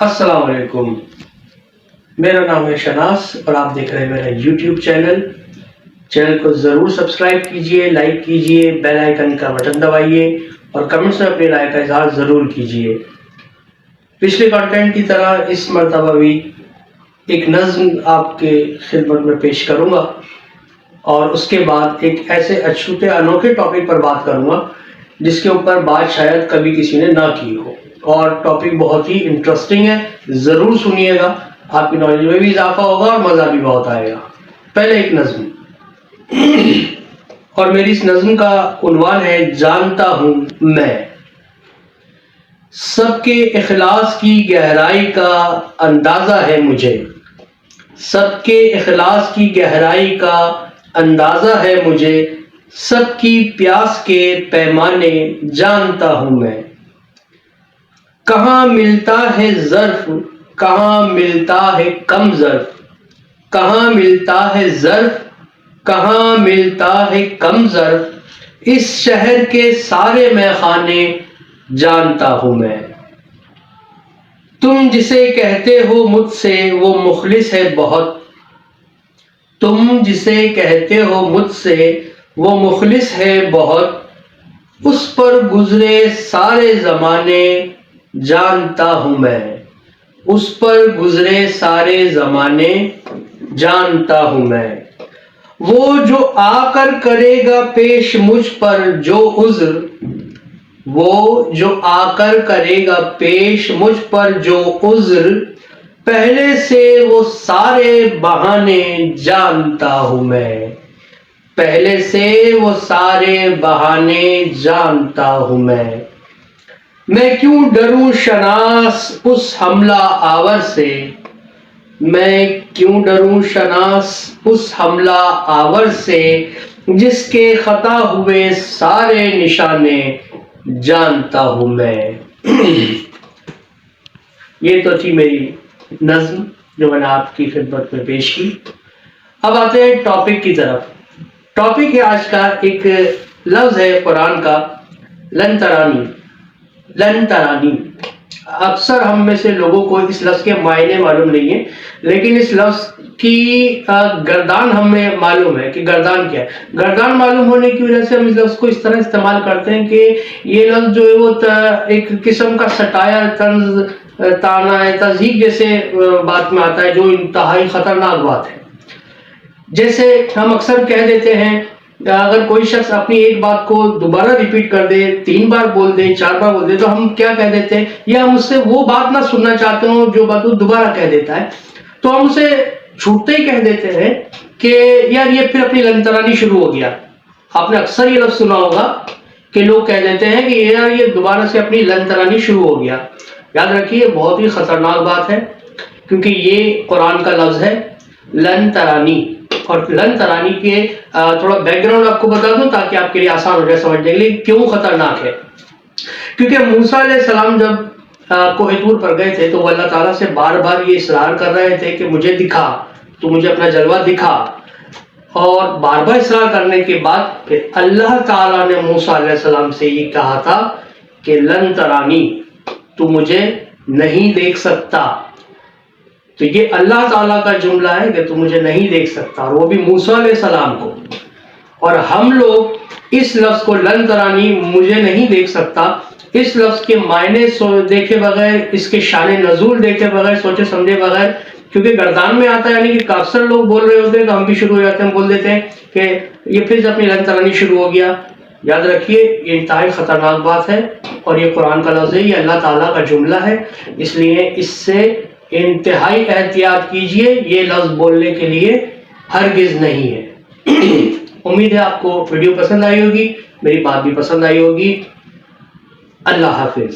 السلام علیکم، میرا نام ہے شناس اور آپ دیکھ رہے ہیں میرا یوٹیوب چینل کو ضرور سبسکرائب کیجئے، لائک کیجئے، بیل آئیکن کا بٹن دبائیے اور کمنٹس میں اپنی رائے کا اظہار ضرور کیجئے۔ پچھلے کنٹینٹ کی طرح اس مرتبہ بھی ایک نظم آپ کے خدمت میں پیش کروں گا اور اس کے بعد ایک ایسے اچھوتے انوکھے ٹاپک پر بات کروں گا جس کے اوپر بات شاید کبھی کسی نے نہ کی ہو، اور ٹاپک بہت ہی انٹرسٹنگ ہے، ضرور سنیے گا، آپ کی نالج میں بھی اضافہ ہوگا اور مزہ بھی بہت آئے گا۔ پہلے ایک نظم اور میری اس نظم کا عنوان ہے جانتا ہوں میں۔ سب کے اخلاص کی گہرائی کا اندازہ ہے مجھے، سب کے اخلاص کی گہرائی کا اندازہ ہے مجھے، سب کی پیاس کے پیمانے جانتا ہوں میں۔ کہاں ملتا ہے ظرف، کہاں ملتا ہے کم ظرف، کہاں ملتا ہے ظرف، کہاں ملتا ہے کم ظرف، اس شہر کے سارے میخانے جانتا ہوں میں۔ تم جسے کہتے ہو مجھ سے وہ مخلص ہے بہت، تم جسے کہتے ہو مجھ سے وہ مخلص ہے بہت، اس پر گزرے سارے زمانے جانتا ہوں میں، اس پر گزرے سارے زمانے جانتا ہوں میں۔ وہ جو آ کر کرے گا پیش مجھ پر جو عذر، وہ جو آ کر کرے گا پیش مجھ پر جو عذر، پہلے سے وہ سارے بہانے جانتا ہوں میں، پہلے سے وہ سارے بہانے جانتا ہوں میں۔ میں کیوں ڈروں شناس اس حملہ آور سے، میں کیوں ڈروں شناس اس حملہ آور سے، جس کے خطا ہوئے سارے نشانے جانتا ہوں میں۔ یہ تو تھی میری نظم جو میں نے آپ کی خدمت میں پیش کی۔ اب آتے ہیں ٹاپک کی طرف۔ ٹاپک ہے آج کا، ایک لفظ ہے قرآن کا، لن ترانی۔ لن ترانی، اکثر ہم میں سے لوگوں کو اس لفظ کے معنی معلوم نہیں ہے، لیکن اس لفظ کی گردان ہمیں معلوم ہے کہ گردان کیا ہے۔ گردان معلوم ہونے کی وجہ سے ہم اس لفظ کو اس طرح استعمال کرتے ہیں کہ یہ لفظ جو ہے وہ ایک قسم کا سٹائر، طنز، طعنہ، تضحیک جیسے بات میں آتا ہے، جو انتہائی خطرناک بات ہے۔ جیسے ہم اکثر کہہ دیتے ہیں، اگر کوئی شخص اپنی ایک بات کو دوبارہ ریپیٹ کر دے، 3 بار بول دے، 4 بار بول دے، تو ہم کیا کہہ دیتے ہیں، یا ہم اس سے وہ بات نہ سننا چاہتے ہوں جو بات وہ دوبارہ کہہ دیتا ہے، تو ہم اسے چھوٹتے ہی کہہ دیتے ہیں کہ یار یہ پھر اپنی لن ترانی شروع ہو گیا۔ آپ نے اکثر یہ لفظ سنا ہوگا کہ لوگ کہہ دیتے ہیں کہ یار یہ دوبارہ سے اپنی لن ترانی شروع ہو گیا۔ یاد رکھیے بہت ہی خطرناک بات ہے، کیونکہ یہ قرآن کا لفظ ہے لن ترانی۔ اور لن ترانی کے تھوڑا بیک گراؤنڈ آپ کو بتا دوں تاکہ آپ کے لیے آسان ہو جائے سمجھنے کے لیے کیوں خطرناک ہے۔ کیونکہ موسیٰ علیہ السلام جب کوہ طور پر گئے تھے تو وہ اللہ تعالیٰ سے بار بار یہ اصرار کر رہے تھے کہ مجھے دکھا، تو مجھے اپنا جلوہ دکھا، اور بار بار اصرار کرنے کے بعد پھر اللہ تعالیٰ نے موسیٰ علیہ السلام سے یہ کہا تھا کہ لن ترانی، تو مجھے نہیں دیکھ سکتا۔ تو یہ اللہ تعالیٰ کا جملہ ہے کہ تو مجھے نہیں دیکھ سکتا، اور وہ بھی موسیٰ علیہ السلام کو۔ اور ہم لوگ اس لفظ کو لن ترانی، مجھے نہیں دیکھ سکتا، اس لفظ کے معنی دیکھے بغیر، اس کے شان نزول دیکھے بغیر، سوچے سمجھے بغیر، کیونکہ گردان میں آتا ہے، یعنی کہ اکثر لوگ بول رہے ہوتے ہیں تو ہم بھی شروع ہو جاتے ہیں، بول دیتے ہیں کہ یہ پھر سے اپنی لن ترانی شروع ہو گیا۔ یاد رکھیے یہ انتہائی خطرناک بات ہے، اور یہ قرآن کا لفظ ہے، یہ اللہ تعالیٰ کا جملہ ہے، اس لیے اس سے انتہائی احتیاط کیجئے، یہ لفظ بولنے کے لیے ہرگز نہیں ہے۔ امید ہے آپ کو ویڈیو پسند آئی ہوگی، میری بات بھی پسند آئی ہوگی۔ اللہ حافظ۔